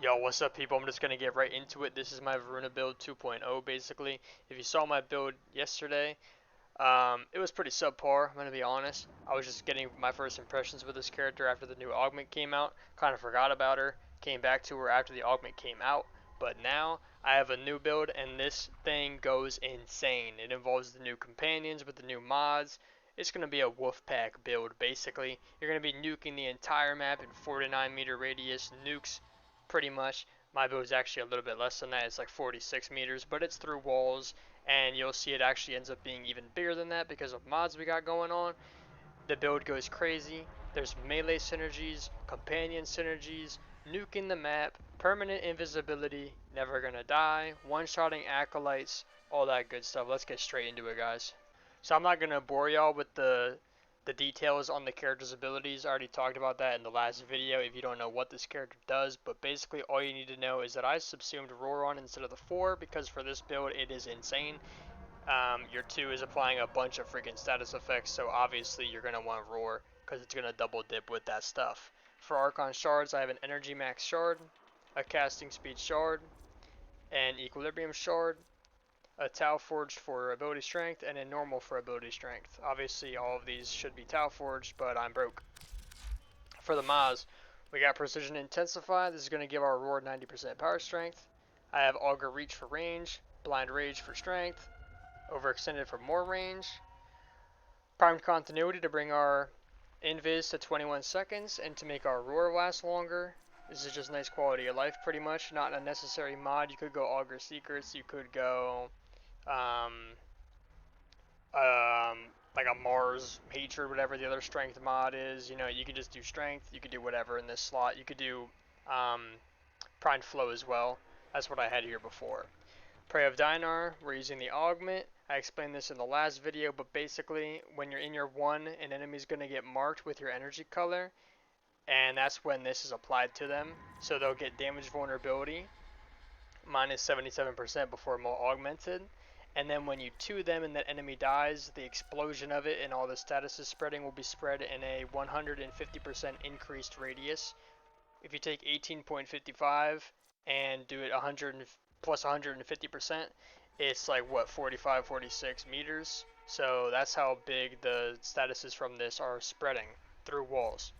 Yo, what's up people? I'm just going to get right into it. This is my Voruna build 2.0 basically. If you saw my build yesterday, it was pretty subpar, I'm going to be honest. I was just getting my first impressions with this character after the new augment came out. Kind of forgot about her. Came back to her after the augment came out. But now I have a new build and this thing goes insane. It involves the new companions with the new mods. It's going to be a Wolfpack build basically. You're going to be nuking the entire map in 49-meter radius, nukes pretty much. My build is actually a little bit less than that. It's like 46 meters, but it's through walls, and you'll see it actually ends up being even bigger than that because of mods we got going on. The build goes crazy. There's melee synergies, companion synergies, nuking the map, permanent invisibility, never gonna die, one-shotting acolytes, all that good stuff. Let's get straight into it, guys. So I'm not gonna bore y'all with the details on the character's abilities. I already talked about that in the last video if you don't know what this character does, but basically all you need to know is that I subsumed Roar on instead of the 4 because for this build it is insane. Your 2 is applying a bunch of freaking status effects, so obviously you're going to want Roar because it's going to double dip with that stuff. For Archon Shards, I have an Energy Max Shard, a Casting Speed Shard, an Equilibrium Shard, a Tau Forged for ability strength, and a normal for ability strength. Obviously all of these should be Tau Forged, but I'm broke. For the Maz, we got Precision Intensify. This is going to give our Roar 90% power strength. I have Augur Reach for range, Blind Rage for strength, Overextended for more range, Primed Continuity to bring our Invis to 21 seconds and to make our Roar last longer. This is just nice quality of life pretty much, not a necessary mod. You could go Augur Secrets, you could go um, like a Mars Hatred, whatever the other strength mod is. You know, you could just do strength, you could do whatever in this slot. You could do um, Primed Flow as well. That's what I had here before. Prey of Dinar, we're using the augment. I explained this in the last video, but basically when you're in your 1, an enemy's going to get marked with your energy color, and that's when this is applied to them. So they'll get damage vulnerability, minus 77% before more augmented. And then when you 2 them and that enemy dies, the explosion of it and all the statuses spreading will be spread in a 150% increased radius. If you take 18.55 and do it 100 plus 150%, it's like what, 45, 46 meters. So that's how big the statuses from this are spreading through walls.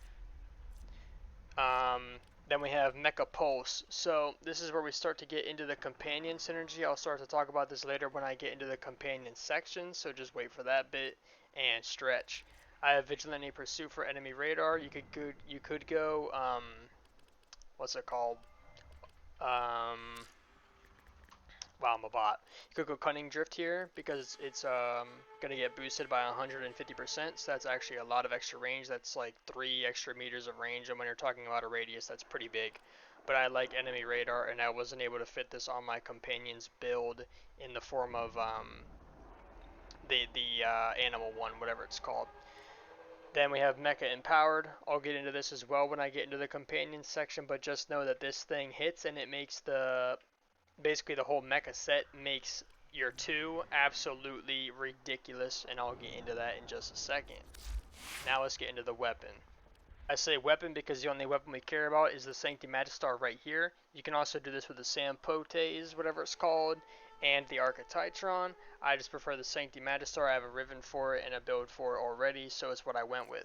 Then we have Mecha Pulse. So this is where we start to get into the companion synergy. I'll start to talk about this later when I get into the companion section, so just wait for that bit and stretch. I have Vigilante Pursuit for enemy radar. You could go what's it called? Wow, I'm a bot. You could go Cunning Drift here because it's gonna get boosted by 150%. So that's actually a lot of extra range. That's like 3 extra meters of range, and when you're talking about a radius, that's pretty big. But I like enemy radar, and I wasn't able to fit this on my companion's build in the form of the animal one, whatever it's called. Then we have Mecha Empowered. I'll get into this as well when I get into the companion section, but just know that this thing hits and it makes basically the whole mecha set makes your 2 absolutely ridiculous, and I'll get into that in just a second. Now let's get into the weapon. I say weapon because the only weapon we care about is the Sancti Magistar right here. You can also do this with the Sampotes, whatever it's called, and the Archititron. I just prefer the Sancti Magistar. I have a Riven for it and a build for it already, so it's what I went with.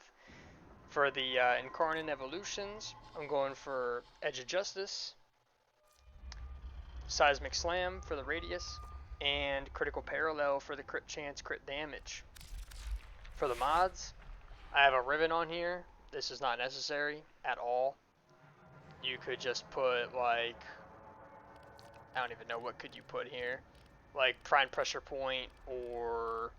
For the Incarnate Evolutions, I'm going for Edge of Justice, Seismic Slam for the radius, and Critical Parallel for the crit chance, crit damage. For the mods, I have a Riven on here. This is not necessary at all. You could just put like, I don't even know what could you put here, like Prime Pressure Point or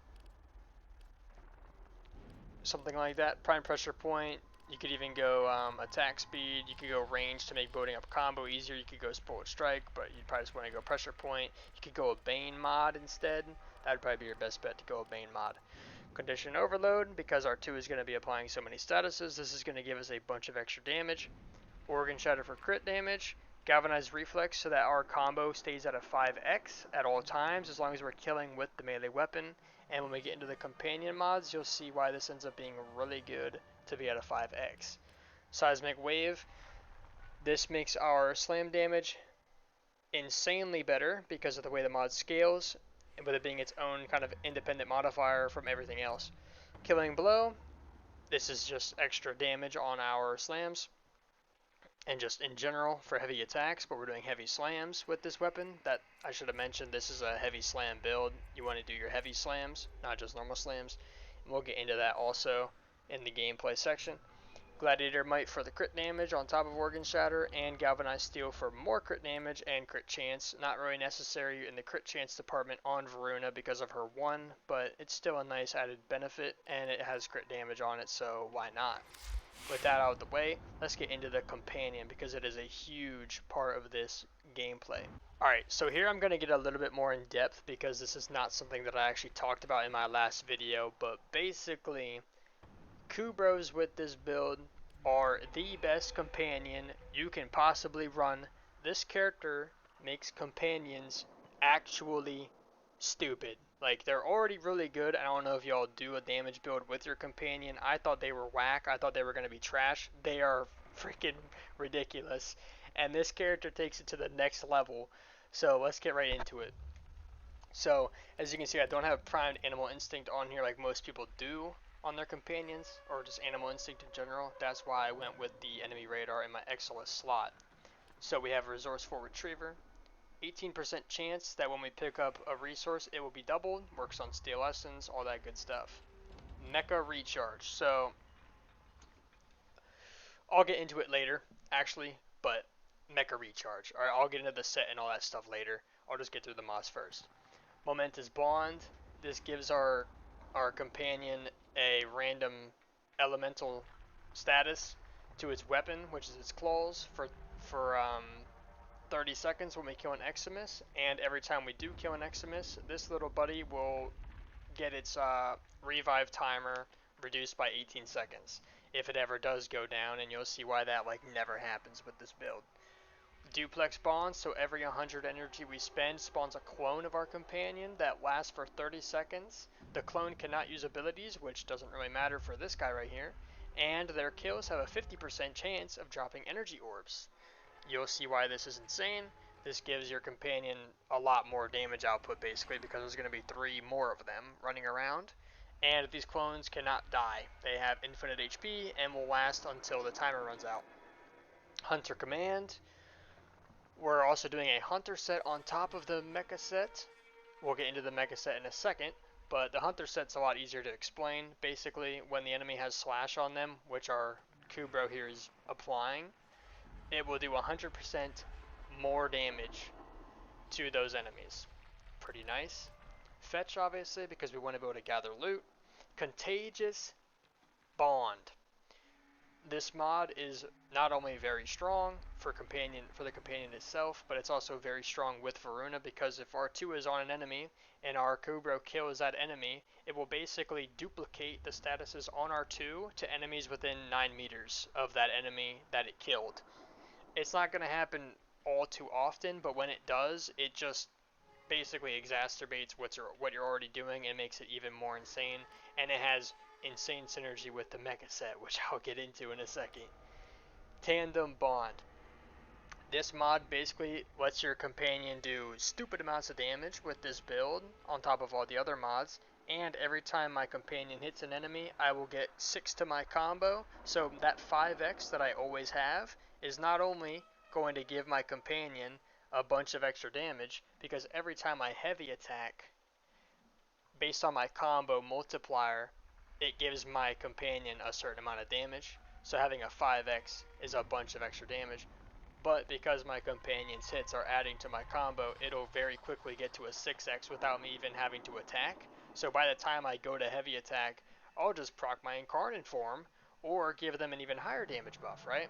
something like that. Prime Pressure Point. You could even go attack speed. You could go range to make building up a combo easier. You could go Spoiled Strike, but you'd probably just want to go Pressure Point. You could go a Bane mod instead. That would probably be your best bet to go a Bane mod. Condition Overload, because our 2 is going to be applying so many statuses, this is going to give us a bunch of extra damage. Organ Shatter for crit damage. Galvanized Reflex so that our combo stays at a 5x at all times as long as we're killing with the melee weapon. And when we get into the companion mods, you'll see why this ends up being really good to be at a 5x. Seismic Wave. This makes our slam damage insanely better because of the way the mod scales, and with it being its own kind of independent modifier from everything else. Killing blow, this is just extra damage on our slams, and just in general for heavy attacks, but we're doing heavy slams with this weapon. That I should have mentioned, this is a heavy slam build. You want to do your heavy slams, not just normal slams. And we'll get into that also in the gameplay section. Gladiator Might for the crit damage on top of Organ Shatter, and Galvanized Steel for more crit damage and crit chance. Not really necessary in the crit chance department on Voruna because of her 1, but it's still a nice added benefit, and it has crit damage on it, so why not? With that out of the way, let's get into the companion because it is a huge part of this gameplay. Alright, so here I'm going to get a little bit more in depth because this is not something that I actually talked about in my last video, but basically, Kubrows with this build are the best companion you can possibly run. This character makes companions actually stupid. Like, they're already really good. I don't know if y'all do a damage build with your companion. I thought they were whack. I thought they were going to be trash. They are freaking ridiculous. And this character takes it to the next level. So let's get right into it. So, as you can see, I don't have primed Animal Instinct on here like most people do on their companions, or just Animal Instinct in general. That's why I went with the enemy radar in my Exilus slot. So we have Resourceful Retriever. 18% chance that when we pick up a resource, it will be doubled. Works on Steel Essence, all that good stuff. Mecha Recharge. So, I'll get into it later, actually, but Mecha Recharge. Alright, I'll get into the set and all that stuff later. I'll just get through the mods first. Momentous Bond. This gives our companion a random elemental status to its weapon, which is its claws, for 30 seconds when we kill an Eximus, and every time we do kill an Eximus, this little buddy will get its revive timer reduced by 18 seconds, if it ever does go down, and you'll see why that like never happens with this build. Duplex Bonds, so every 100 energy we spend spawns a clone of our companion that lasts for 30 seconds. The clone cannot use abilities, which doesn't really matter for this guy right here, and their kills have a 50% chance of dropping energy orbs. You'll see why this is insane. This gives your companion a lot more damage output basically because there's going to be 3 more of them running around. And these clones cannot die. They have infinite HP and will last until the timer runs out. Hunter Command. We're also doing a Hunter set on top of the Mecha set. We'll get into the Mecha set in a second, but the Hunter set's a lot easier to explain. Basically, when the enemy has Slash on them, which our Kubrow here is applying, it will do 100% more damage to those enemies. Pretty nice. Fetch, obviously, because we want to be able to gather loot. Contagious Bond. This mod is not only very strong for the companion itself, but it's also very strong with Voruna because if R2 is on an enemy and our Kubrow kills that enemy, it will basically duplicate the statuses on R2 to enemies within 9 meters of that enemy that it killed. It's not going to happen all too often, but when it does, it just basically exacerbates what you're already doing and makes it even more insane. And it has insane synergy with the Mecha set, which I'll get into in a second. Tandem Bond. This mod basically lets your companion do stupid amounts of damage with this build on top of all the other mods. And every time my companion hits an enemy, I will get 6 to my combo. So that 5x that I always have is not only going to give my companion a bunch of extra damage, because every time I heavy attack, based on my combo multiplier, it gives my companion a certain amount of damage. So having a 5x is a bunch of extra damage. But because my companion's hits are adding to my combo, it'll very quickly get to a 6x without me even having to attack. So by the time I go to heavy attack, I'll just proc my Incarnate form, or give them an even higher damage buff, right?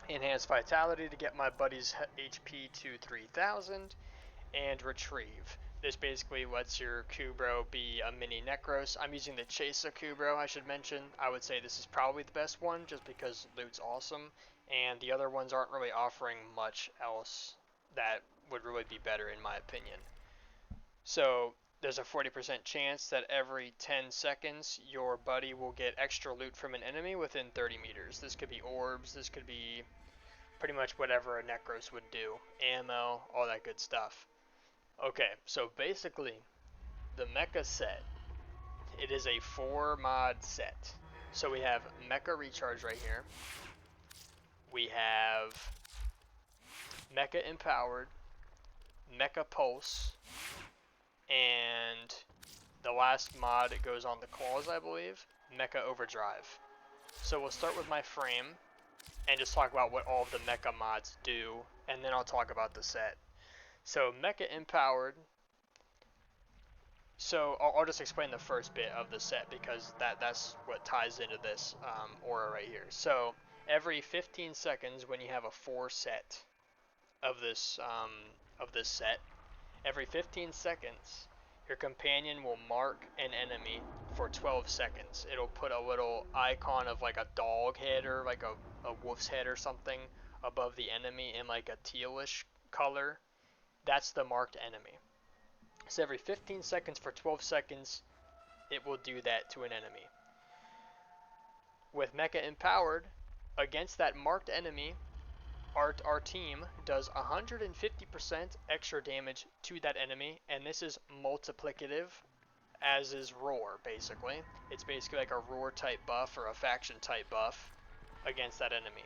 Enhance Vitality to get my buddy's HP to 3000, and Retrieve. This basically lets your Kubrow be a mini Necros. I'm using the Chesa Kubrow, I should mention. I would say this is probably the best one, just because loot's awesome, and the other ones aren't really offering much else that would really be better in my opinion. So there's a 40% chance that every 10 seconds your buddy will get extra loot from an enemy within 30 meters. This could be orbs, this could be pretty much whatever a Necros would do. Ammo, all that good stuff. Okay, so basically, the Mecha set, it is a 4 mod set. So we have Mecha Recharge right here. We have Mecha Empowered, Mecha Pulse, and the last mod it goes on the claws, I believe, Mecha Overdrive. So we'll start with my frame and just talk about what all of the Mecha mods do, and then I'll talk about the set. So Mecha Empowered, so I'll just explain the first bit of the set because that's what ties into this aura right here. So every 15 seconds when you have a 4 set of this set, every 15 seconds your companion will mark an enemy for 12 seconds. It'll put a little icon of like a dog head or like a wolf's head or something above the enemy in like a tealish color. That's the marked enemy. So every 15 seconds for 12 seconds, it will do that to an enemy. With Mecha Empowered, against that marked enemy, our team does 150% extra damage to that enemy, and this is multiplicative, as is Roar, basically. It's basically like a Roar type buff or a faction type buff against that enemy.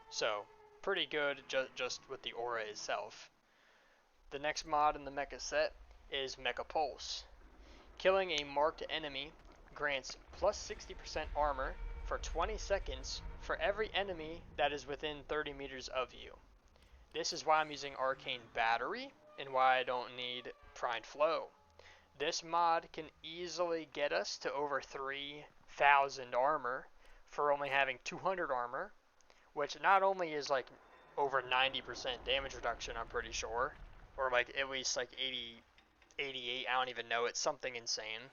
So, pretty good just with the aura itself. The next mod in the Mecha set is Mecha Pulse. Killing a marked enemy grants plus 60% armor for 20 seconds for every enemy that is within 30 meters of you. This is why I'm using Arcane Battery and why I don't need Primed Flow. This mod can easily get us to over 3,000 armor for only having 200 armor, which not only is like over 90% damage reduction, I'm pretty sure, or like at least like 80, 88, I don't even know, it's something insane.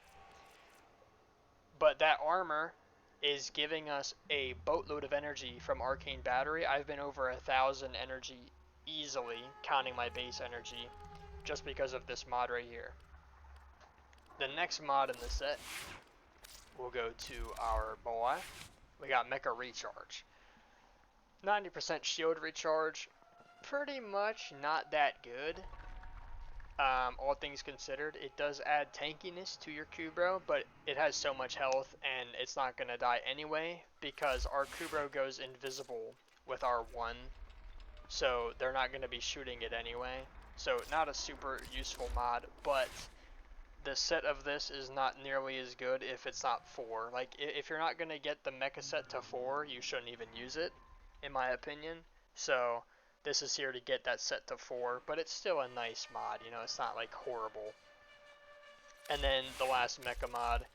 But that armor is giving us a boatload of energy from Arcane Battery. I've been over 1,000 energy easily, counting my base energy, just because of this mod right here. The next mod in the set, we'll go to our boy. We got Mecha Recharge. 90% shield recharge, pretty much not that good. All things considered, it does add tankiness to your Kubrow, but it has so much health and it's not going to die anyway because our Kubrow goes invisible with R1, so they're not going to be shooting it anyway. So not a super useful mod, but the set of this is not nearly as good if it's not 4. Like, if you're not going to get the Mecha set to 4, you shouldn't even use it, in my opinion. So this is here to get that set to 4, but it's still a nice mod, you know, it's not like horrible. And then the last Mecha mod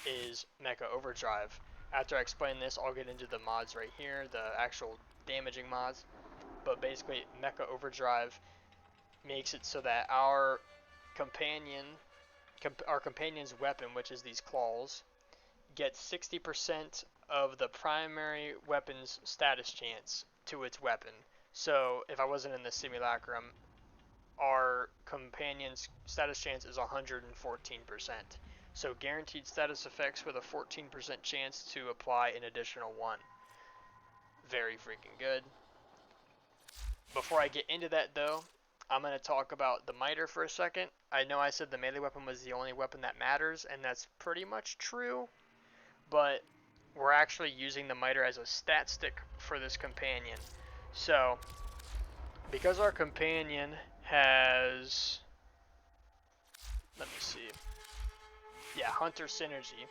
is Mecha Overdrive. After I explain this, I'll get into the mods right here, the actual damaging mods. But basically, Mecha Overdrive makes it so that our companion's weapon, which is these claws, gets 60% of the primary weapon's status chance to its weapon. So if I wasn't in the Simulacrum, our companion's status chance is 114%. So guaranteed status effects with a 14% chance to apply an additional 1. Very freaking good. Before I get into that though, I'm going to talk about the miter for a second. I know I said the melee weapon was the only weapon that matters, and that's pretty much true, but we're actually using the miter as a stat stick for this companion. So, because our companion has, let me see, yeah, Hunter Synergy,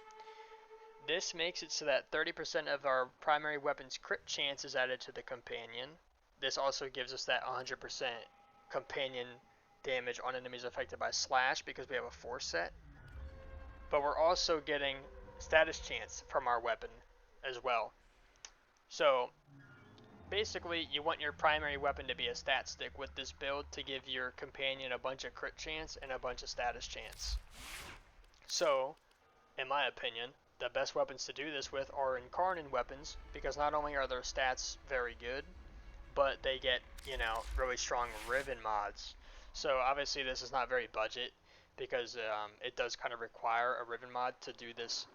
this makes it so that 30% of our primary weapon's crit chance is added to the companion. This also gives us that 100% companion damage on enemies affected by slash because we have a 4 set. But we're also getting status chance from our weapon as well. So basically you want your primary weapon to be a stat stick with this build to give your companion a bunch of crit chance and a bunch of status chance. So, in my opinion, the best weapons to do this with are Incarnate weapons, because not only are their stats very good, but they get, you know, really strong Riven mods. So obviously this is not very budget, because it does kind of require a Riven mod to do this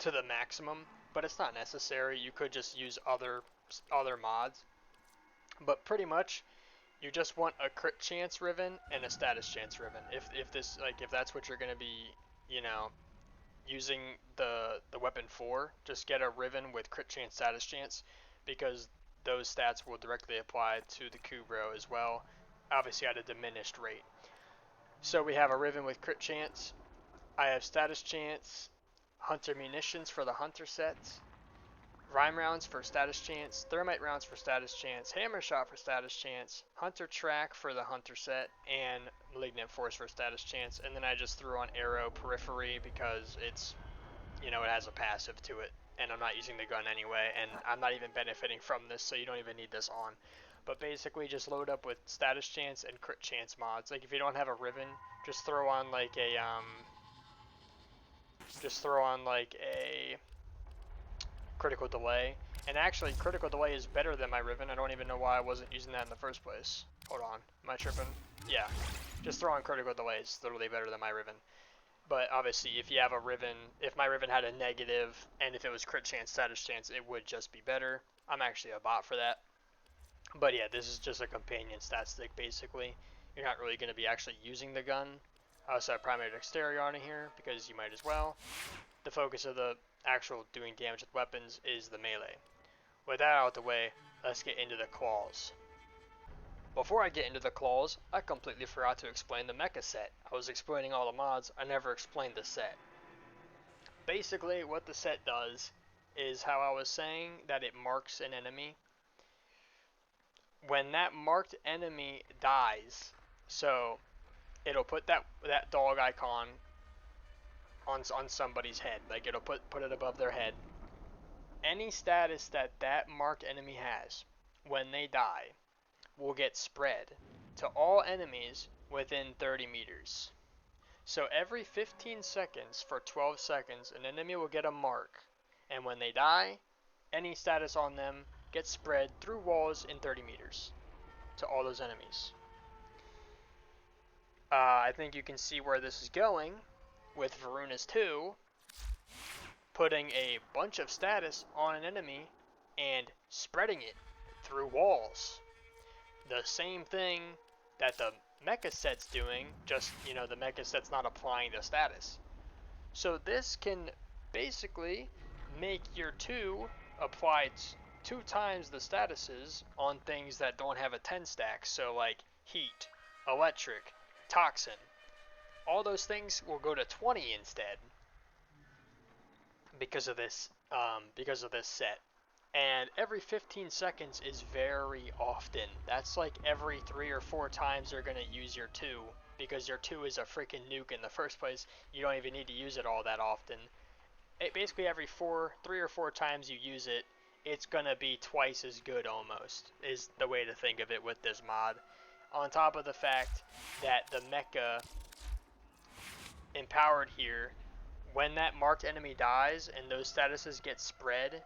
to the maximum, but it's not necessary. You could just use other mods. But pretty much, you just want a crit chance Riven and a status chance Riven. If that's what you're gonna be, you know, using the weapon for, just get a Riven with crit chance, status chance, because those stats will directly apply to the Kubrow as well, obviously at a diminished rate. So we have a Riven with crit chance. I have status chance, hunter munitions for the hunter set, rhyme rounds for status chance, thermite rounds for status chance, hammer shot for status chance, hunter track for the hunter set, and malignant force for status chance. And then I just threw on arrow periphery because it's, it has a passive to it, and I'm not using the gun anyway, and I'm not even benefiting from this, so you don't even need this on. But basically, just load up with status chance and crit chance mods. Like if you don't have a Riven, just throw on like a critical delay. And actually, critical delay is better than my Riven. I don't even know why I wasn't using that in the first place. Hold on, am I tripping? Yeah, just throw on critical delay. It's literally better than my Riven. But obviously, if you have a Riven, if my Riven had a negative, and if it was crit chance, status chance, it would just be better. I'm actually a bot for that. But yeah, this is just a companion stat stick, basically. You're not really going to be actually using the gun. I also have primary dexterity on here, because you might as well. The focus of the actual doing damage with weapons is the melee. With that out of the way, let's get into the claws. Before I get into the claws, I completely forgot to explain the Mecha set. I was explaining all the mods, I never explained the set. Basically, what the set does is how I was saying that it marks an enemy. When that marked enemy dies, so it'll put that dog icon on somebody's head, like it'll put it above their head. Any status that marked enemy has when they die will get spread to all enemies within 30 meters. So every 15 seconds for 12 seconds, an enemy will get a mark, and when they die, any status on them gets spread through walls in 30 meters to all those enemies. I think you can see where this is going with Voruna's 2, putting a bunch of status on an enemy and spreading it through walls. The same thing that the Mecha set's doing, just, the Mecha set's not applying the status. So this can basically make your 2 apply 2 times the statuses on things that don't have a 10 stack. So like heat, electric, toxin. All those things will go to 20 instead because of this set. And every 15 seconds is very often. That's like every 3 or 4 times you're going to use your 2, because your 2 is a freaking nuke in the first place. You don't even need to use it all that often. Basically every 3 or 4 times you use it, it's going to be twice as good almost, is the way to think of it with this mod. On top of the fact that the Mecha empowered here, when that marked enemy dies and those statuses get spread,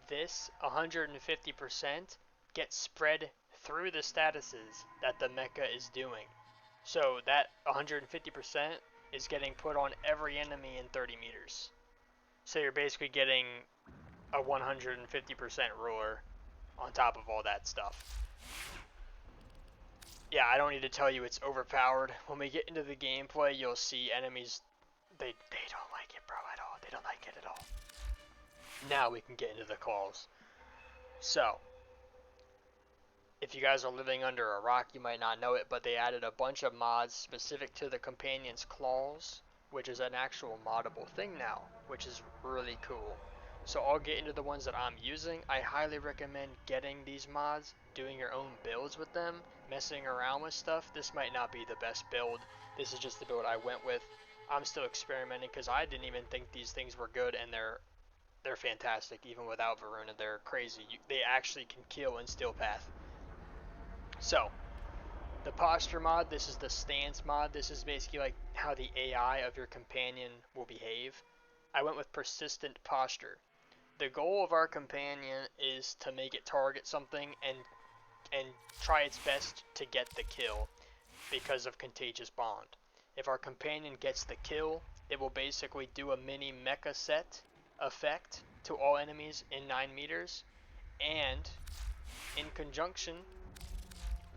this 150% gets spread through the statuses that the Mecha is doing. So that 150% is getting put on every enemy in 30 meters. So you're basically getting a 150% ruler on top of all that stuff. Yeah, I don't need to tell you it's overpowered. When we get into the gameplay, you'll see enemies, they don't like it, bro, at all. They don't like it at all. Now we can get into the claws. So, if you guys are living under a rock, you might not know it, but they added a bunch of mods specific to the companion's claws, which is an actual moddable thing now, which is really cool. So I'll get into the ones that I'm using. I highly recommend getting these mods, doing your own builds with them, messing around with stuff. This might not be the best build. This is just the build I went with. I'm still experimenting because I didn't even think these things were good, and they're fantastic even without Voruna. They're crazy. They actually can kill in Steel Path. So, the posture mod, this is the stance mod. This is basically like how the AI of your companion will behave. I went with persistent posture. The goal of our companion is to make it target something and try its best to get the kill because of Contagious Bond. If our companion gets the kill, it will basically do a mini Mecha set effect to all enemies in 9 meters, and in conjunction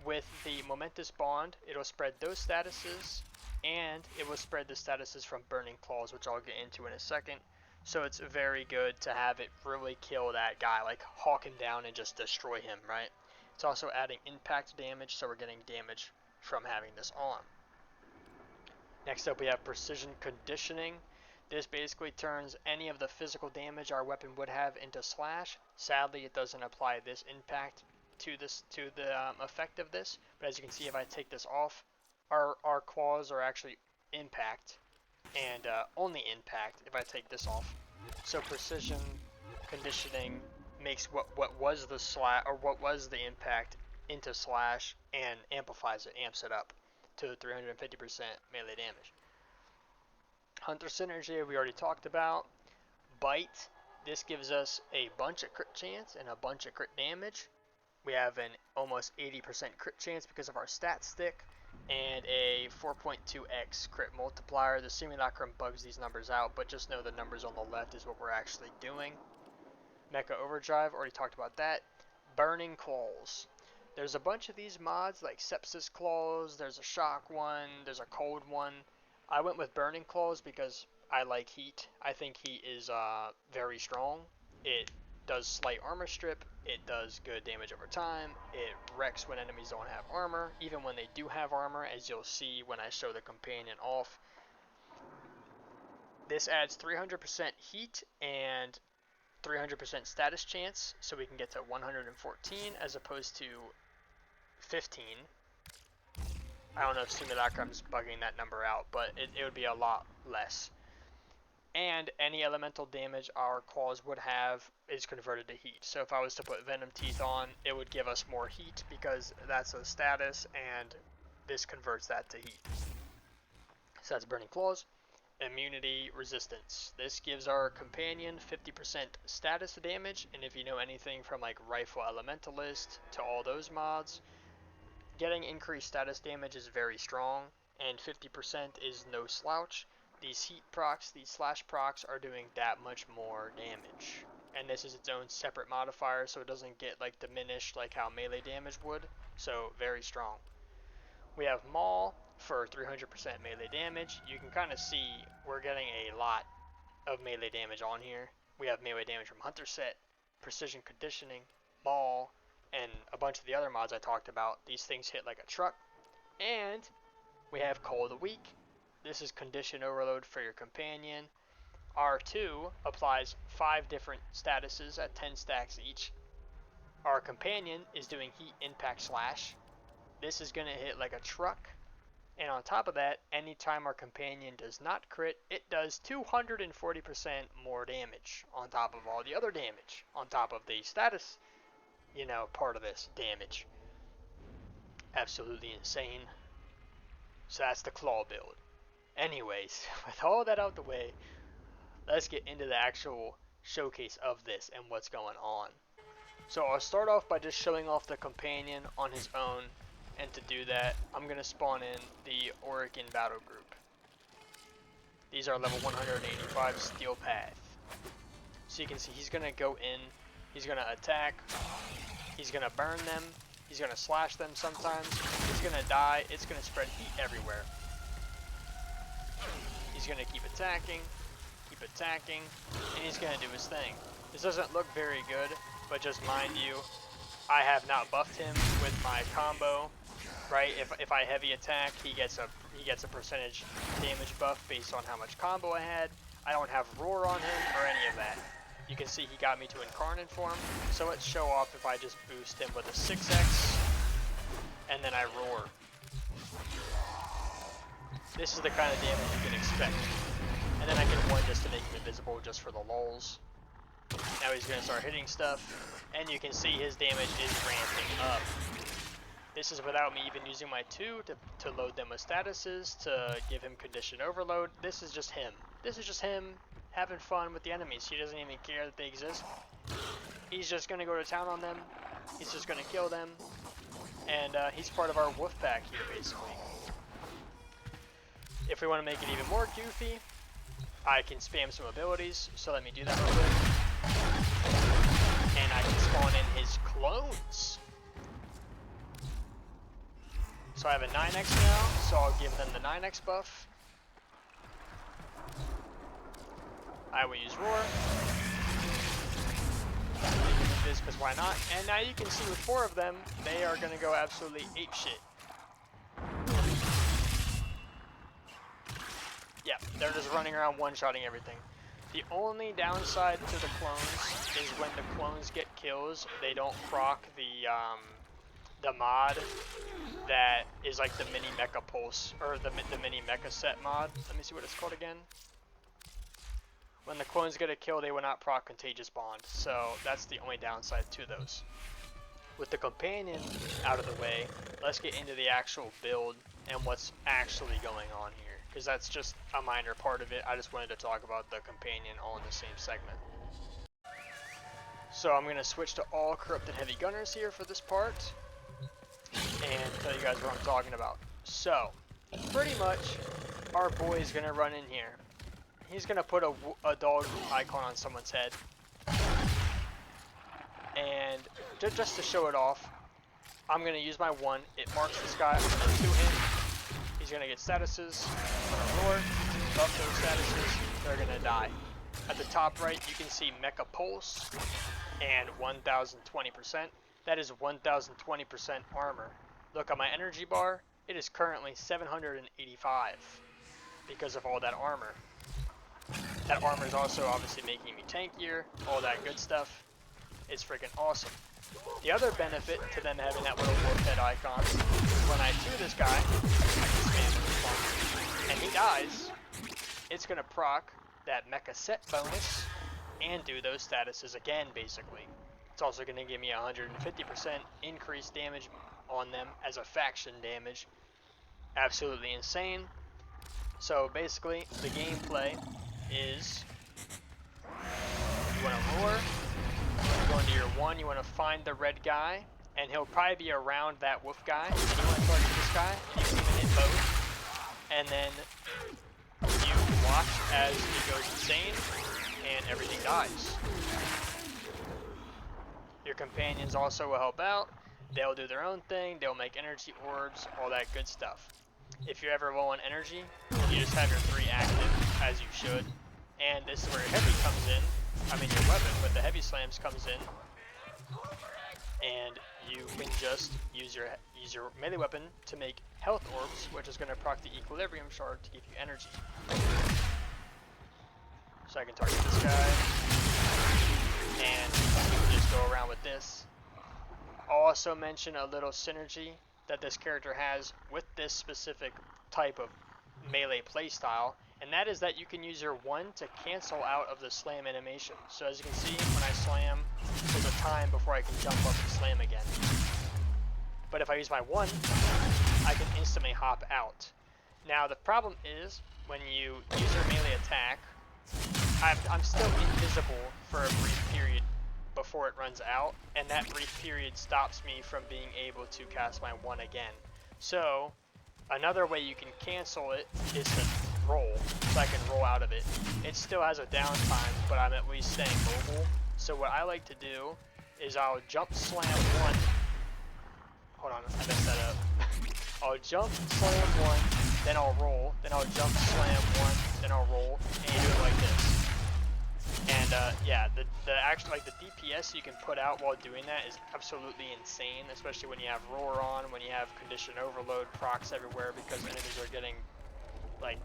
with the momentous bond, it'll spread those statuses, and it will spread the statuses from burning claws, which I'll get into in a second. So it's very good to have it really kill that guy, like hawk him down and just destroy him, right? It's also adding impact damage, so we're getting damage from having this on. Next up we have precision conditioning. This basically turns any of the physical damage our weapon would have into slash. Sadly, it doesn't apply this impact to the effect of this, but as you can see, if I take this off, our claws are actually impact, and only impact if I take this off. So precision conditioning makes what was the slash, or what was the impact, into slash, and amplifies it, amps it up to 350% melee damage. Hunter synergy we already talked about. Bite, this gives us a bunch of crit chance and a bunch of crit damage. We have an almost 80% crit chance because of our stat stick, and a 4.2x crit multiplier. The Simulacrum bugs these numbers out, but just know the numbers on the left is what we're actually doing. Mecha Overdrive, already talked about that. Burning Claws. There's a bunch of these mods, like Sepsis Claws, there's a Shock one, there's a Cold one. I went with Burning Claws because I like heat. I think heat is very strong. It does slight armor strip, it does good damage over time, it wrecks when enemies don't have armor, even when they do have armor, as you'll see when I show the companion off. This adds 300% heat and 300% status chance, so we can get to 114 as opposed to 15. I don't know if Simulacrum's bugging that number out, but it would be a lot less. And any elemental damage our claws would have is converted to heat. So if I was to put Venom Teeth on, it would give us more heat because that's a status, and this converts that to heat. So that's Burning Claws. Immunity Resistance. This gives our companion 50% status damage, and if you know anything from like Rifle Elementalist to all those mods, getting increased status damage is very strong, and 50% is no slouch. These heat procs, these slash procs are doing that much more damage. And this is its own separate modifier, so it doesn't get like diminished like how melee damage would. So very strong. We have Maul for 300% melee damage. You can kind of see we're getting a lot of melee damage on here. We have melee damage from Hunter Set, Precision Conditioning, Maul, and a bunch of the other mods I talked about. These things hit like a truck. And we have Cold Weak. This is Condition Overload for your companion. R2 applies 5 different statuses at 10 stacks each. Our companion is doing Heat, Impact, Slash. This is going to hit like a truck. And on top of that, anytime our companion does not crit, it does 240% more damage on top of all the other damage. On top of the status, part of this damage. Absolutely insane. So that's the claw build. Anyways, with all that out the way, let's get into the actual showcase of this and what's going on. So I'll start off by just showing off the companion on his own, and to do that, I'm going to spawn in the Orican Battle Group. These are level 185 Steel Path. So you can see he's going to go in, he's going to attack, he's going to burn them, he's going to slash them sometimes, he's going to die, it's going to spread heat everywhere. He's going to keep attacking, and he's going to do his thing. This doesn't look very good, but just mind you, I have not buffed him with my combo, right? If I heavy attack, he gets a percentage damage buff based on how much combo I had. I don't have roar on him or any of that. You can see he got me to incarnate form, so let's show off if I just boost him with a 6x, and then I roar. This is the kind of damage you can expect. And then I get one just to make him invisible, just for the lulz. Now he's going to start hitting stuff, and you can see his damage is ramping up. This is without me even using my 2 to load them with statuses, to give him condition overload. This is just him. This is just him having fun with the enemies. He doesn't even care that they exist. He's just going to go to town on them. He's just going to kill them. And he's part of our Wolfpack here, basically. If we want to make it even more goofy, I can spam some abilities, so let me do that real quick. And I can spawn in his clones. So I have a 9x now, so I'll give them the 9x buff. I will use Roar. This because why not? And now you can see with 4 of them, they are going to go absolutely apeshit. Yeah, they're just running around one-shotting everything. The only downside to the clones is when the clones get kills, they don't proc the mod that is like the mini Mecha pulse, or the mini Mecha set mod. Let me see what it's called again. When the clones get a kill, they will not proc Contagious Bond, so that's the only downside to those. With the companion out of the way, let's get into the actual build and what's actually going on here, because that's just a minor part of it. I just wanted to talk about the companion all in the same segment. So I'm going to switch to all corrupted heavy gunners here for this part, and tell you guys what I'm talking about. So, pretty much, our boy is going to run in here. He's going to put a dog icon on someone's head. And just to show it off, I'm going to use my 1. It marks this guy. I'm going to do him. He's going to get statuses. I'm going to roar. Up those statuses. They're going to die. At the top right, you can see Mecha Pulse and 1020%. That is 1020% armor. Look at my energy bar. It is currently 785 because of all that armor. That armor is also obviously making me tankier, all that good stuff. It's freaking awesome. The other benefit to them having that little wolf head icon is when I do this guy, I can spam it and he dies, it's going to proc that Mecha set bonus and do those statuses again, basically. It's also going to give me 150% increased damage on them as a faction damage. Absolutely insane. So basically, the gameplay is you want to roar, you go into your 1, you want to find the red guy, and he'll probably be around that wolf guy, and you want to target this guy, and you can even hit both, and then you watch as he goes insane, and everything dies. Your companions also will help out. They'll do their own thing, they'll make energy orbs, all that good stuff. If you're ever low on energy, you just have your 3 active, as you should. And this is where your heavy comes in. I mean your weapon, but the heavy slams comes in. And you can just use your melee weapon to make health orbs, which is going to proc the equilibrium shard to give you energy. So I can target this guy. And you can just go around with this. I'll also mention a little synergy that this character has with this specific type of melee playstyle, and that is that you can use your 1 to cancel out of the slam animation. So as you can see, when I slam, there's a time before I can jump up and slam again. But if I use my 1, I can instantly hop out. Now the problem is, when you use your melee attack, I'm still invisible for a brief period before it runs out, and that brief period stops me from being able to cast my 1 again. So another way you can cancel it is to roll, so I can roll out of it. It still has a downtime, but I'm at least staying mobile. So what I like to do is I'll jump slam 1. Hold on, I messed that up. I'll jump slam 1, then I'll roll, then I'll jump slam 1, then I'll roll, and you do it like this. And yeah, the actual, like, the DPS you can put out while doing that is absolutely insane, especially when you have roar on, when you have condition overload procs everywhere, because enemies are getting like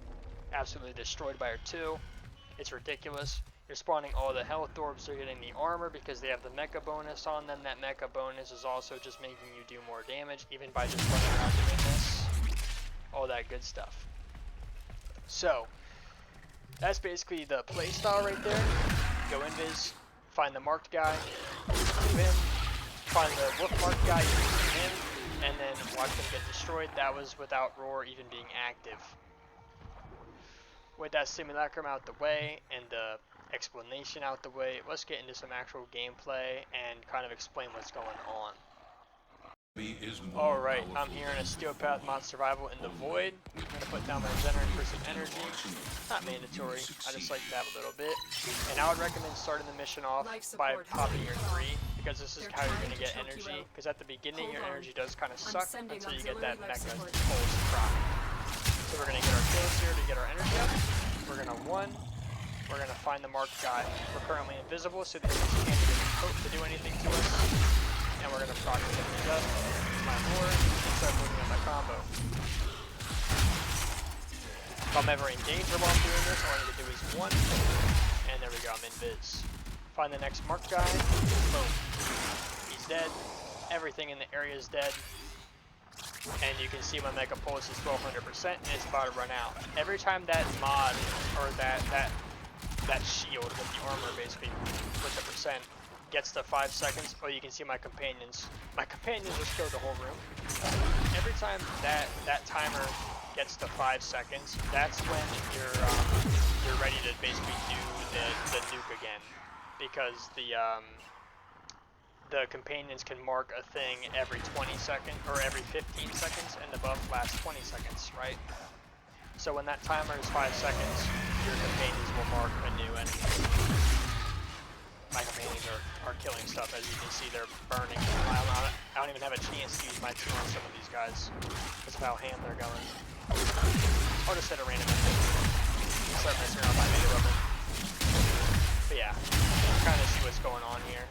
absolutely destroyed by her 2. It's ridiculous. You're spawning all the health orbs, they're getting the armor because they have the mecha bonus on them. That mecha bonus is also just making you do more damage, even by just running around doing this. All that good stuff. So that's basically the playstyle right there. Go invis, find the marked guy, do him, find the wolf marked guy, use him, and then watch them get destroyed. That was without roar even being active. With that simulacrum out the way and the explanation out the way, let's get into some actual gameplay and kind of explain what's going on. Alright, I'm here in a Steel Path mod survival in the Void. I'm going to put down my Regenerate for some energy. Not mandatory, I just like to have a little bit. And I would recommend starting the mission off by popping your 3. because this is how you're going to get energy, because at the beginning your energy does kind of suck until you get that Mecha pulse proc. So we're going to get our kills here to get our energy up. We're going to we're going to find the marked guy. We're currently invisible, so the enemies can't even hope to do anything to us. And we're going to proc the enemies up, use my lure, and start moving on my combo. If I'm ever in danger while I'm doing this, all I need to do is 1, and there we go, I'm invis. Find the next marked guy, boom. He's dead, everything in the area is dead. And you can see my Mecha Pulse is 1200% and it's about to run out. Every time that mod, or that shield with the armor basically, with the percent, gets to 5 seconds, oh, you can see my companions. My companions just killed the whole room. Every time that timer gets to 5 seconds, that's when you're ready to basically do the nuke again, because the companions can mark a thing every 20 seconds or every 15 seconds, and the buff lasts 20 seconds, right? So when that timer is 5 seconds, your companions will mark a new enemy. My companions are killing stuff, as you can see, they're burning. I don't even have a chance to use my 2 on some of these guys because of how ham they're going. I'll just hit a random enemy. Start messing around with my mega weapon. But yeah, you kind of see what's going on here.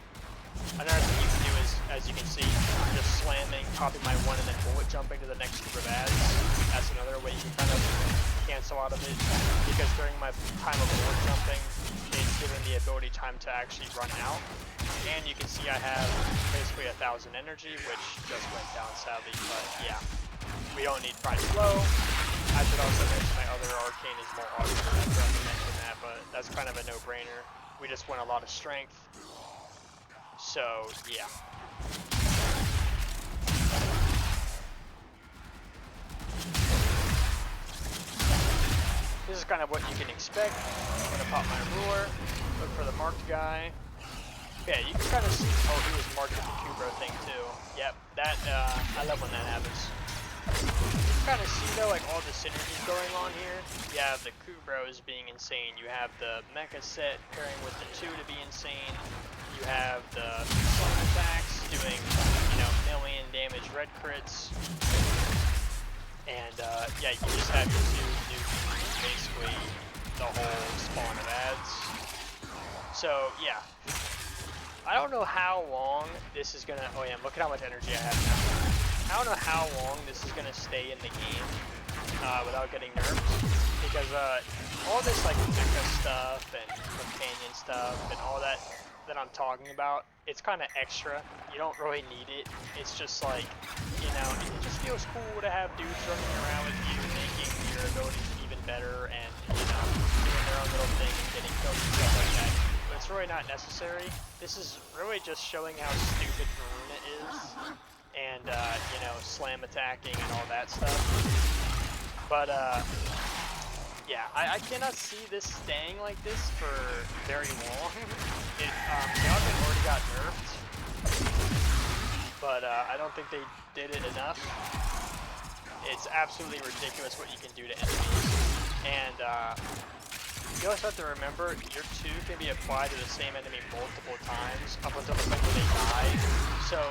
Another thing you can do is, as you can see, I'm just slamming, popping my 1 and then bullet jumping to the next group of ads. That's another way you can kind of cancel out of it, because during my time of bullet jumping, it's giving the ability time to actually run out. And you can see I have basically 1,000 energy, which just went down sadly, but yeah. We don't need Pride Flow. I should also mention my other arcane is more awesome. I forgot to mention that, but that's kind of a no-brainer. We just want a lot of strength. So, yeah. This is kind of what you can expect. I'm going to pop my roar, look for the marked guy. Okay, you can kind of see, oh, he was marked with the Kubrow thing too. Yep, that, I love when that happens. You can kind of see though, like all the synergies going on here. You have the Kubrows being insane. You have the Mecha set pairing with the 2 to be insane. You have the slam attacks doing, million damage red crits. And yeah, you just have your 2 nukes, basically the whole spawn of ads. So yeah, I don't know how long this is gonna. Oh yeah, look at how much energy I have now. I don't know how long this is gonna stay in the game without getting nerfed, because all this like Mecha stuff and companion stuff and all that I'm talking about, it's kind of extra. You don't really need it. It's just like, it just feels cool to have dudes running around with you, making your abilities even better, and doing their own little thing and getting killed and stuff like that. But it's really not necessary. This is really just showing how stupid Voruna is. And, slam attacking and all that stuff. But, yeah, I cannot see this staying like this for very long. Nuking already got nerfed, but, I don't think they did it enough. It's absolutely ridiculous what you can do to enemies. And, you also have to remember, your 2 can be applied to the same enemy multiple times up until the point where they die. So,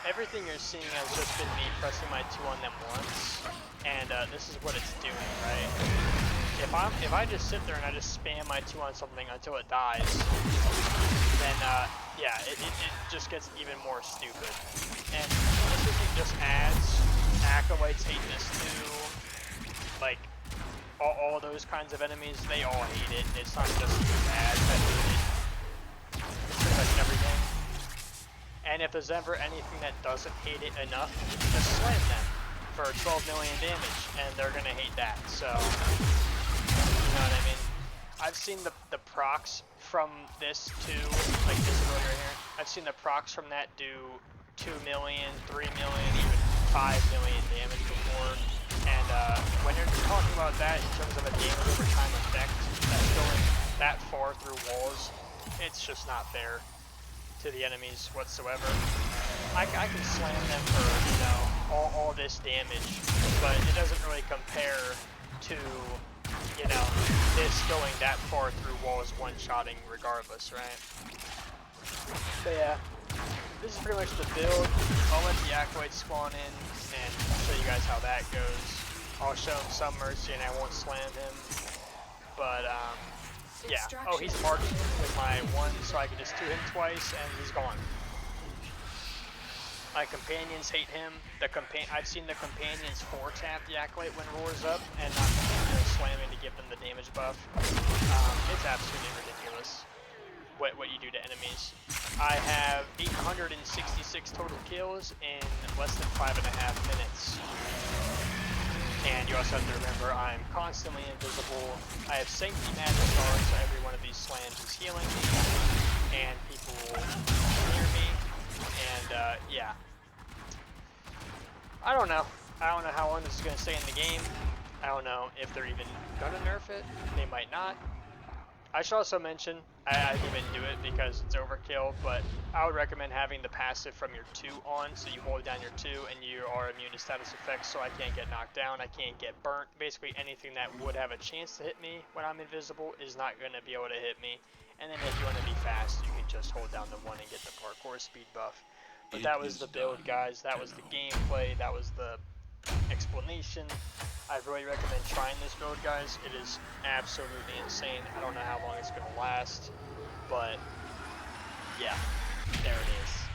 everything you're seeing has just been me pressing my 2 on them once, and this is what it's doing, right? If I just sit there and I just spam my 2 on something until it dies, then yeah, it just gets even more stupid. And this isn't just ads. Acolytes hate this too. Like, all those kinds of enemies, they all hate it. It's not just ads that hate it. It's pretty much everything. And if there's ever anything that doesn't hate it enough, you can just slam them for 12 million damage, and they're gonna hate that. So, you know what I mean? I've seen the procs from this too, like this ability right here. I've seen the procs from that do 2 million, 3 million, even 5 million damage before. And when you're talking about that in terms of a damage over time effect that's going that far through walls, it's just not fair to the enemies whatsoever. I can slam them for, all this damage, but it doesn't really compare to, this going that far through walls one-shotting regardless, right? But yeah. this is pretty much the build. I'll let the acolytes spawn in and show you guys how that goes. I'll show him some mercy and I won't slam him. But yeah. Oh, he's marking with my 1, so I can just 2 him twice and he's gone. My companions hate him. I've seen the companions 4-tap the acolyte when roars up and not slamming to give them the damage buff. It's absolutely ridiculous what you do to enemies. I have 866 total kills in less than 5.5 minutes. And you also have to remember I'm constantly invisible. I have Sanctity Magic Guard, so every one of these slams is healing me. And people will hear me. And yeah. I don't know. I don't know how long this is going to stay in the game. I don't know if they're even going to nerf it. They might not. I should also mention, I didn't even do it because it's overkill, but I would recommend having the passive from your 2 on, so you hold down your 2 and you are immune to status effects, so I can't get knocked down, I can't get burnt. Basically anything that would have a chance to hit me when I'm invisible is not going to be able to hit me. And then if you want to be fast, you can just hold down the 1 and get the parkour speed buff. But that was the build, guys. That was the gameplay. That was the explanation. I really recommend trying this build, guys. It is absolutely insane. I don't know how long it's going to last, but yeah, there it is.